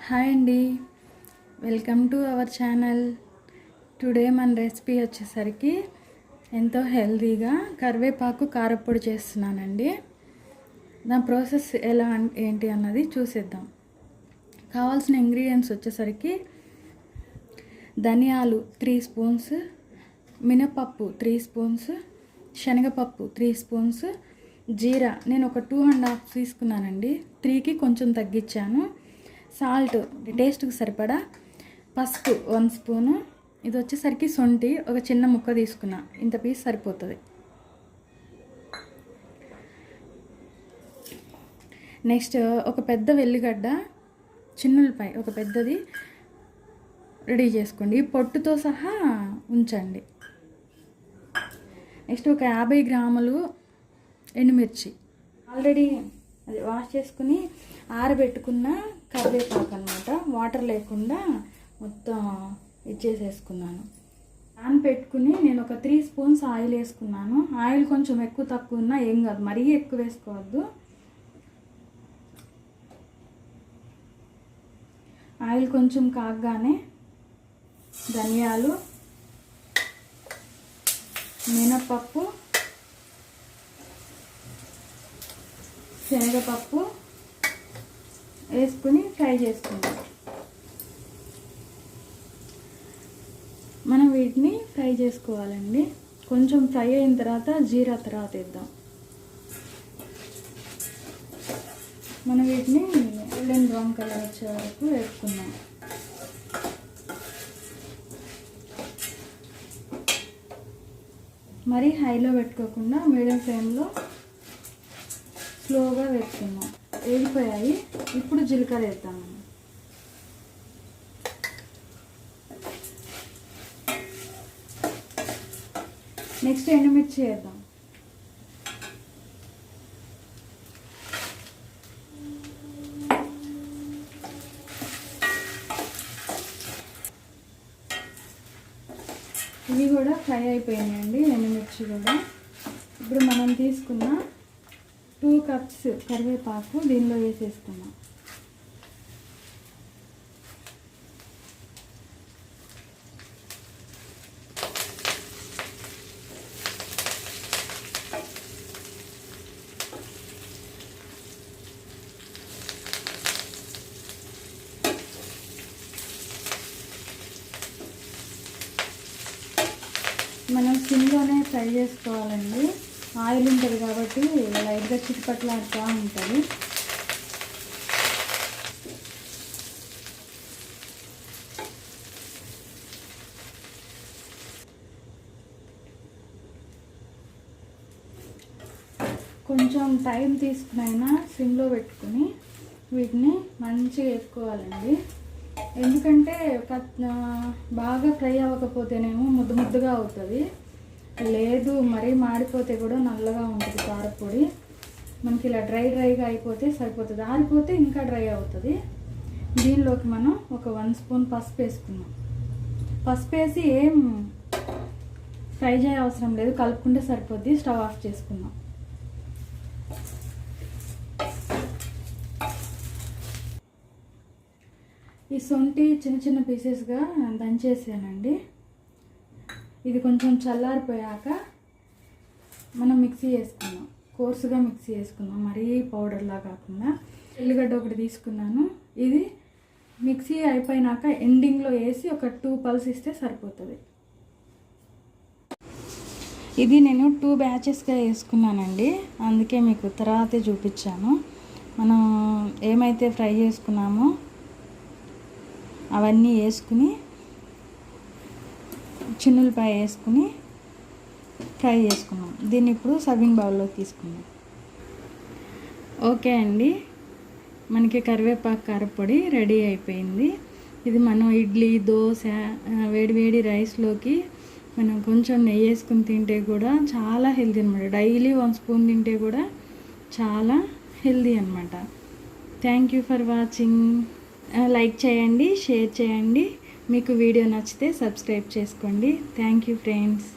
Hi అండి, welcome to our channel. Today మన recipe వచ్చేసరికి ఎంతో హెల్తీగా కరివేపాకు కారప్పొడి చేస్తున్నానండి. నా ప్రాసెస్ ఎలా ఏంటి అన్నది చూసేద్దాం. కావాల్సిన ఇంగ్రీడియంట్స్ వచ్చేసరికి ధనియాలు 3 స్పూన్స్, మినపప్పు 3 స్పూన్స్, శనగపప్పు 3 స్పూన్స్, జీరా నేను ఒక 2.5 తీసుకున్నానండి. 3కి కొంచెం తగ్గించాను. సాల్ట్ టేస్ట్కి సరిపడా, పసుపు 1 స్పూను, ఇది వచ్చేసరికి శొంఠి ఒక చిన్న ముక్క తీసుకున్నా, ఇంత పీస్ సరిపోతుంది. నెక్స్ట్ ఒక పెద్ద వెల్లిగడ్డ, చిన్నులపై ఒక పెద్దది రెడీ చేసుకోండి, పొట్టుతో సహా ఉంచండి. నెక్స్ట్ ఒక 50 గ్రాములు ఎండుమిర్చి, ఆల్రెడీ అది వాష్ చేసుకుని ఆరబెట్టుకున్న కరివేపాకు అన్నమాట. వాటర్ లేకుండా మొత్తం ఇచ్చేసేసుకున్నాను. ప్యాన్ పెట్టుకుని నేను ఒక 3 స్పూన్స్ ఆయిల్ వేసుకున్నాను. ఆయిల్ కొంచెం ఎక్కువ తక్కువ ఉన్నా ఏం కాదు, మరీ ఎక్కువ వేసుకోవద్దు. ఆయిల్ కొంచెం కాగానే ధనియాలు, మినపప్పు, శనగపప్పు వేసుకుని ఫ్రై చేసుకుందాం. మనం వీటిని ఫ్రై చేసుకోవాలండి. కొంచెం ఫ్రై అయిన తర్వాత జీరా తర్వాత వేద్దాం. మనం వీటిని గోల్డెన్ బ్రౌన్ కలర్ వచ్చే వరకు వేసుకుందాం. మరీ హైలో పెట్టుకోకుండా మీడియం ఫ్లేమ్లో స్లోగా వేసుకుందాం. వేగిపోయాయి. ఇప్పుడు జీలకర్ర వేద్దాం. నెక్స్ట్ ఎండుమిర్చి వేద్దాం. ఇవి కూడా ఫ్రై అయిపోయినాయండి, ఎండుమిర్చి కూడా. ఇప్పుడు మనం తీసుకున్న 2 కప్స్ కరివేపాకు దీనిలో వేసేసుకున్నాం. మనం సిమ్లోనే ఫ్రై చేసుకోవాలండి. ఆయిల్ ఉంటుంది కాబట్టి లైట్గా చిటిపట్లాడుతూ ఉంటుంది. కొంచెం టైం తీసుకునైనా సిమ్లో పెట్టుకుని వీటిని మంచిగా వేసుకోవాలండి. ఎందుకంటే బాగా ఫ్రై అవ్వకపోతేనేమో ముద్దగా అవుతుంది, లేదు మరీ మాడిపోతే కూడా నల్లగా ఉంటుంది కారపొడి. మనకి ఇలా డ్రైగా అయిపోతే సరిపోతుంది, ఆరిపోతే ఇంకా డ్రై అవుతుంది. దీనిలోకి మనం ఒక 1 స్పూన్ పసుపు వేసుకున్నాం. పసుపు వేసి ఏం ఫ్రై చేయ అవసరం లేదు, కలుపుకుంటే సరిపోద్ది. స్టవ్ ఆఫ్ చేసుకున్నాం. ఈ శొంఠి చిన్న చిన్న పీసెస్గా దంచేసానండి. ఇది కొంచెం చల్లారిపోయాక మనం మిక్సీ వేసుకున్నాం, కోర్సుగా మిక్సీ వేసుకున్నాం, మరీ పౌడర్లా కాకుండా. ఎల్లిగడ్డ ఒకటి తీసుకున్నాను. ఇది మిక్సీ అయిపోయినాక ఎండింగ్లో వేసి ఒక 2 పల్స్ ఇస్తే సరిపోతుంది. ఇది నేను 2 బ్యాచెస్గా వేసుకున్నానండి, అందుకే మీకు తర్వాతే చూపించాను. మనం ఏమైతే ఫ్రై చేసుకున్నామో అవన్నీ వేసుకుని చిన్నులపై వేసుకుని ఫ్రై చేసుకున్నాం. దీన్ని ఇప్పుడు సర్వింగ్ బౌల్లో తీసుకున్నాం. ఓకే అండి, మనకి కరివేపాకు కారపొడి రెడీ అయిపోయింది. ఇది మనం ఇడ్లీ, దోశ, వేడి రైస్లోకి మనం కొంచెం నెయ్యి వేసుకుని తింటే కూడా చాలా హెల్తీ అనమాట. డైలీ 1 స్పూన్ తింటే కూడా చాలా హెల్తీ అనమాట. Thank you for watching. Like చేయండి, షేర్ చేయండి. మీకు వీడియో నచ్చితే సబ్స్క్రైబ్ చేసుకోండి. Thank you friends.